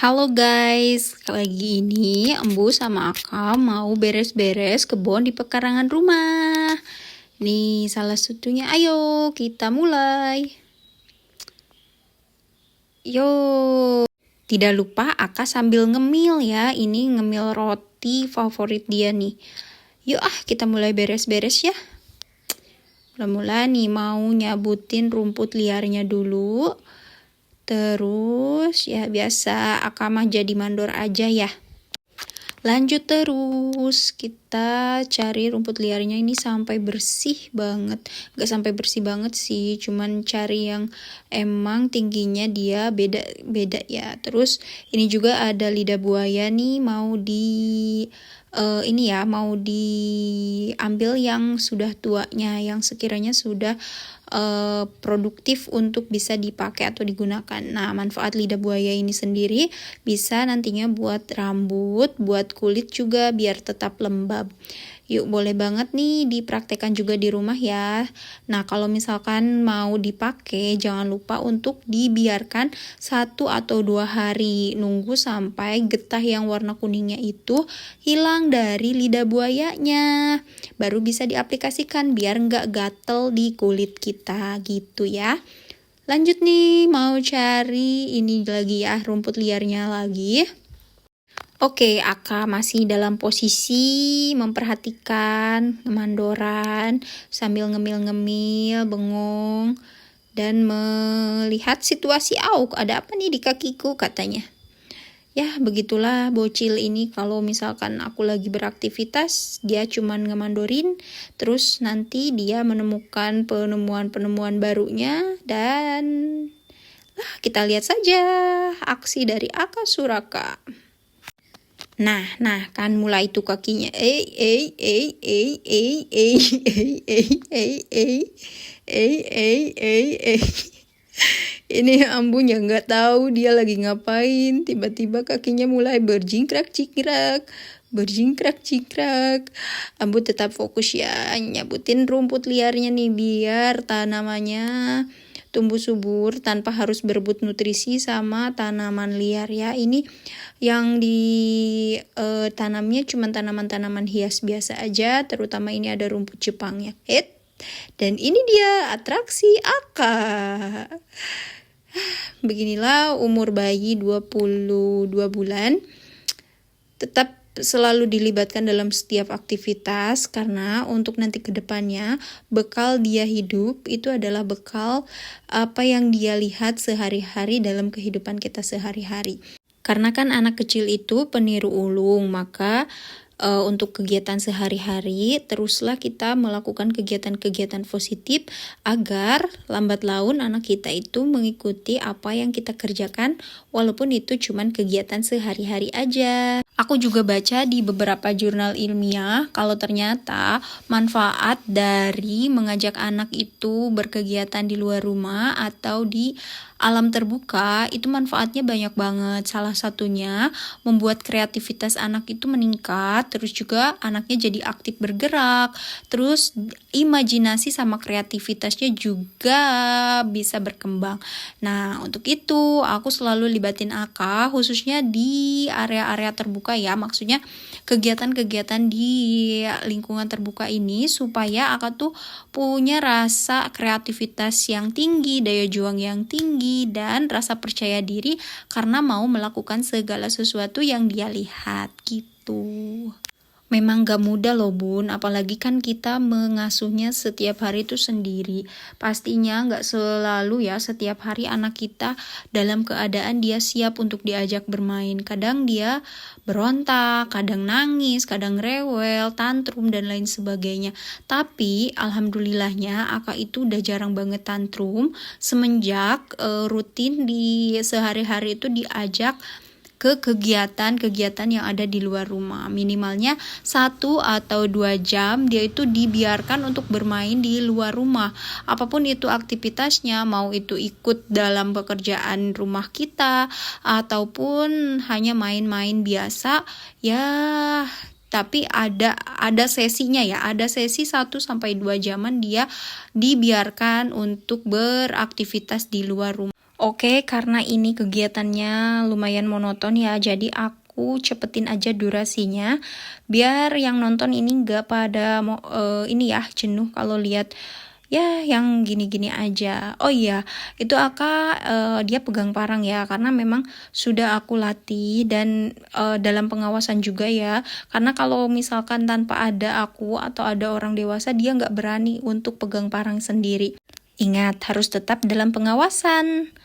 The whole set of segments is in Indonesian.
Halo guys, lagi ini Embu sama Aka mau beres-beres kebun di pekarangan rumah. Nih salah satunya, ayo kita mulai. Yo, tidak lupa Aka sambil ngemil ya, ini ngemil roti favorit dia nih. Yuk kita mulai beres-beres ya. Mula-mula nih mau nyabutin rumput liarnya dulu. Terus ya biasa Aka mah jadi mandor aja ya. Lanjut terus, kita cari rumput liarnya ini sampai bersih banget. Gak sampai bersih banget sih, cuman cari yang emang tingginya dia beda ya. Terus ini juga ada lidah buaya nih, mau mau diambil yang sudah tuanya, yang sekiranya sudah produktif untuk bisa dipakai atau digunakan. Nah, manfaat lidah buaya ini sendiri bisa nantinya buat rambut, buat kulit juga biar tetap lembab. Yuk, boleh banget nih dipraktekkan juga di rumah ya. Nah, kalau misalkan mau dipakai, jangan lupa untuk dibiarkan 1 atau 2 hari. Nunggu sampai getah yang warna kuningnya itu hilang dari lidah buayanya. Baru bisa diaplikasikan biar nggak gatel di kulit kita gitu ya. Lanjut nih, mau cari ini lagi ya, rumput liarnya lagi. Oke, Aka masih dalam posisi memperhatikan kemandoran sambil ngemil-ngemil, bengong, dan melihat situasi Auk. Ada apa nih di kakiku katanya. Ya, begitulah bocil ini kalau misalkan aku lagi beraktivitas, dia cuman ngemandorin, terus nanti dia menemukan penemuan-penemuan barunya, dan kita lihat saja aksi dari Aka Suraka. Nah, kan mulai tuh kakinya. Ini Ambunya nggak tahu dia lagi ngapain. Tiba-tiba kakinya mulai berjingkrak-jingkrak. Ambu tetap fokus ya, nyabutin rumput liarnya nih biar tanamannya tumbuh subur tanpa harus berebut nutrisi sama tanaman liar ya. Ini yang ditanamnya cuma tanaman-tanaman hias biasa aja, terutama ini ada rumput Jepang ya. Dan ini dia atraksi Aka. Beginilah umur bayi 22 bulan. Tetap selalu dilibatkan dalam setiap aktivitas karena untuk nanti ke depannya bekal dia hidup itu adalah bekal apa yang dia lihat sehari-hari dalam kehidupan kita sehari-hari. Karena kan anak kecil itu peniru ulung, maka untuk kegiatan sehari-hari teruslah kita melakukan kegiatan-kegiatan positif agar lambat laun anak kita itu mengikuti apa yang kita kerjakan walaupun itu cuman kegiatan sehari-hari aja. Aku juga baca di beberapa jurnal ilmiah kalau ternyata manfaat dari mengajak anak itu berkegiatan di luar rumah atau di alam terbuka itu manfaatnya banyak banget. Salah satunya membuat kreativitas anak itu meningkat, terus juga anaknya jadi aktif bergerak, terus imajinasi sama kreativitasnya juga bisa berkembang. Nah, untuk itu aku selalu libatin Aka khususnya di area-area terbuka ya, maksudnya kegiatan-kegiatan di lingkungan terbuka ini supaya Aka tuh punya rasa kreativitas yang tinggi, daya juang yang tinggi, dan rasa percaya diri karena mau melakukan segala sesuatu yang dia lihat gitu. Memang gak mudah loh bun, apalagi kan kita mengasuhnya setiap hari itu sendiri. Pastinya gak selalu ya setiap hari anak kita dalam keadaan dia siap untuk diajak bermain. Kadang dia berontak, kadang nangis, kadang rewel, tantrum, dan lain sebagainya. Tapi alhamdulillahnya Aka itu udah jarang banget tantrum semenjak rutin di sehari-hari itu diajak ke kegiatan-kegiatan yang ada di luar rumah. Minimalnya 1 atau 2 jam dia itu dibiarkan untuk bermain di luar rumah. Apapun itu aktivitasnya, mau itu ikut dalam pekerjaan rumah kita ataupun hanya main-main biasa ya. Tapi ada sesinya ya, ada sesi 1 sampai 2 jaman dia dibiarkan untuk beraktivitas di luar rumah. Oke, karena ini kegiatannya lumayan monoton ya, jadi aku cepetin aja durasinya biar yang nonton ini nggak pada ini ya jenuh kalau lihat ya yang gini-gini aja. Oh iya, itu Aka dia pegang parang ya karena memang sudah aku latih dan dalam pengawasan juga ya. Karena kalau misalkan tanpa ada aku atau ada orang dewasa dia nggak berani untuk pegang parang sendiri. Ingat, harus tetap dalam pengawasan.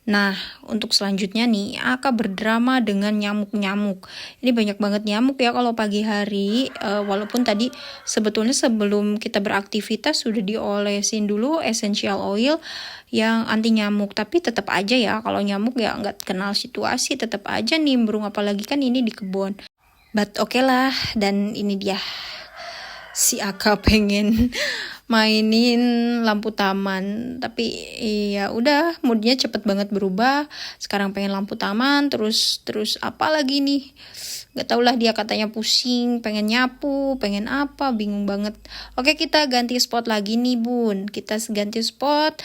Nah, untuk selanjutnya nih, Aka berdrama dengan nyamuk-nyamuk. Ini banyak banget nyamuk ya kalau pagi hari, walaupun tadi sebetulnya sebelum kita beraktivitas sudah diolesin dulu essential oil yang anti nyamuk. Tapi tetap aja ya, kalau nyamuk ya nggak kenal situasi, tetap aja nimbrung, apalagi kan ini di kebun. But oke lah, dan ini dia. Si Aka pengen mainin lampu taman, tapi ya udah moodnya cepet banget berubah. Sekarang pengen lampu taman, terus apa lagi nih, nggak tau lah, dia katanya pusing, pengen nyapu, pengen apa, bingung banget. Oke, kita ganti spot lagi nih bun, kita ganti spot.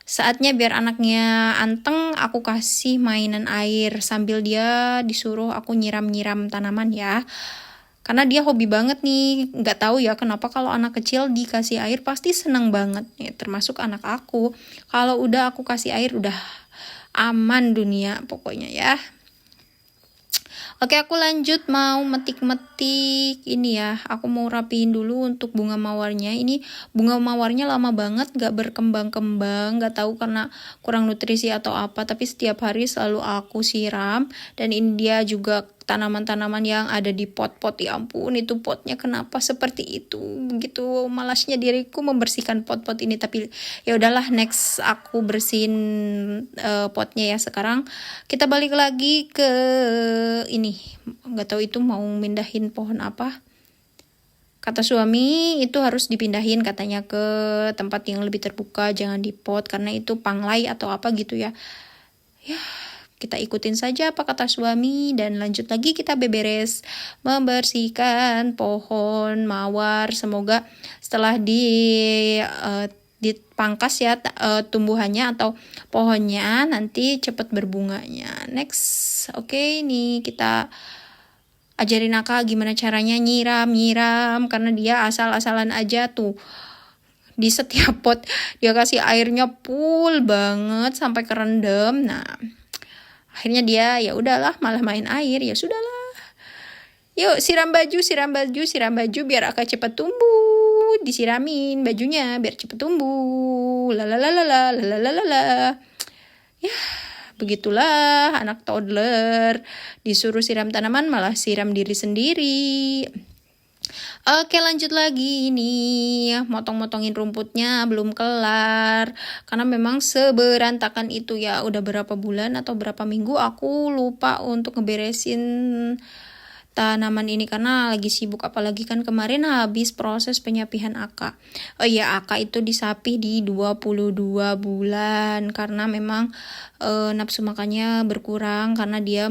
Saatnya biar anaknya anteng, aku kasih mainan air sambil dia disuruh aku nyiram-nyiram tanaman ya. Karena dia hobi banget nih, nggak tahu ya kenapa kalau anak kecil dikasih air pasti seneng banget, ya, termasuk anak aku. Kalau udah aku kasih air udah aman dunia pokoknya ya. Oke, aku lanjut mau metik-metik ini ya. Aku mau rapiin dulu untuk bunga mawarnya. Ini bunga mawarnya lama banget gak berkembang-kembang. Gak tahu karena kurang nutrisi atau apa. Tapi setiap hari selalu aku siram. Dan ini dia juga tanaman-tanaman yang ada di pot-pot. Ya ampun, itu potnya kenapa seperti itu? Begitu malasnya diriku membersihkan pot-pot ini. Tapi ya udahlah, next aku bersihin potnya ya. Sekarang kita balik lagi ke ini, nggak tahu itu mau mindahin pohon apa. Kata suami itu harus dipindahin katanya ke tempat yang lebih terbuka, jangan di pot karena itu panglai atau apa gitu ya. Ya, kita ikutin saja apa kata suami dan lanjut lagi kita beberes membersihkan pohon mawar. Semoga setelah dipangkas ya tumbuhannya atau pohonnya nanti cepat berbunganya. Next, oke, nih kita ajarin Aka gimana caranya nyiram karena dia asal-asalan aja tuh. Di setiap pot dia kasih airnya full banget sampai kerendam. Nah, akhirnya dia ya udahlah malah main air, ya sudahlah. Yuk siram baju biar Aka cepat tumbuh. Disiramin bajunya biar cepet tumbuh. Lalalala. Ya, begitulah anak toddler disuruh siram tanaman malah siram diri sendiri. Oke, lanjut lagi nih, motong-motongin rumputnya belum kelar karena memang seberantakan itu ya. Udah berapa bulan atau berapa minggu aku lupa untuk ngeberesin tanaman ini karena lagi sibuk, apalagi kan kemarin habis proses penyapihan Aka. Oh iya, Aka itu disapih di 22 bulan karena memang nafsu makannya berkurang karena dia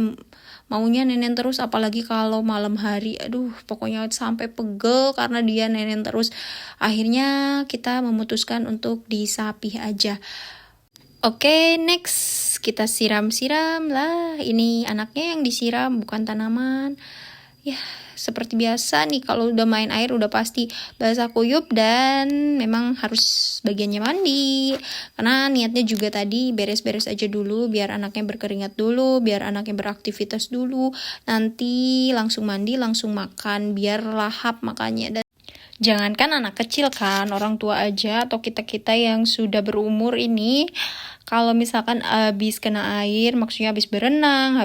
maunya nenen terus, apalagi kalau malam hari. Aduh, pokoknya sampai pegel karena dia nenen terus. Akhirnya kita memutuskan untuk disapih aja. Oke, next kita siram-siram lah. Ini anaknya yang disiram bukan tanaman. Ya, seperti biasa nih kalau udah main air udah pasti basah kuyup dan memang harus bagiannya mandi. Karena niatnya juga tadi beres-beres aja dulu biar anaknya berkeringat dulu, biar anaknya beraktivitas dulu. Nanti langsung mandi, langsung makan biar lahap makannya. Dan jangankan anak kecil kan, orang tua aja atau kita-kita yang sudah berumur ini kalau misalkan habis kena air, maksudnya habis berenang,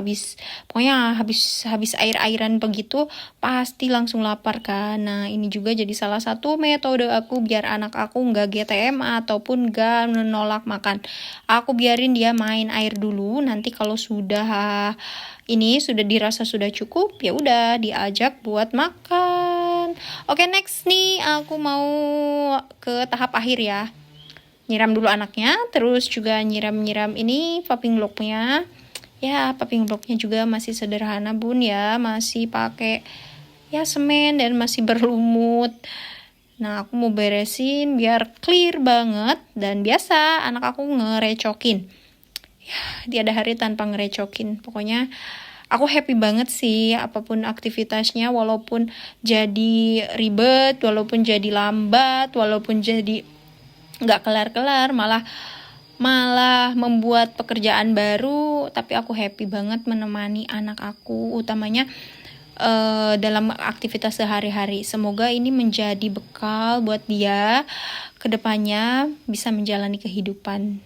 pokoknya habis air-airan begitu pasti langsung lapar kan. Nah, ini juga jadi salah satu metode aku biar anak aku nggak GTM ataupun nggak menolak makan. Aku biarin dia main air dulu, nanti kalau sudah dirasa sudah cukup, ya udah diajak buat makan. Oke, next nih aku mau ke tahap akhir ya. Nyiram dulu anaknya, terus juga nyiram ini popping blocknya. Ya, popping blocknya juga masih sederhana bun ya, masih pakai ya semen dan masih berlumut. Nah, aku mau beresin biar clear banget dan biasa anak aku ngerecokin. tiada hari tanpa ngerecokin. Pokoknya aku happy banget sih apapun aktivitasnya, walaupun jadi ribet, walaupun jadi lambat, walaupun jadi nggak kelar-kelar, malah membuat pekerjaan baru, tapi aku happy banget menemani anak aku, utamanya dalam aktivitas sehari-hari. Semoga ini menjadi bekal buat dia kedepannya bisa menjalani kehidupan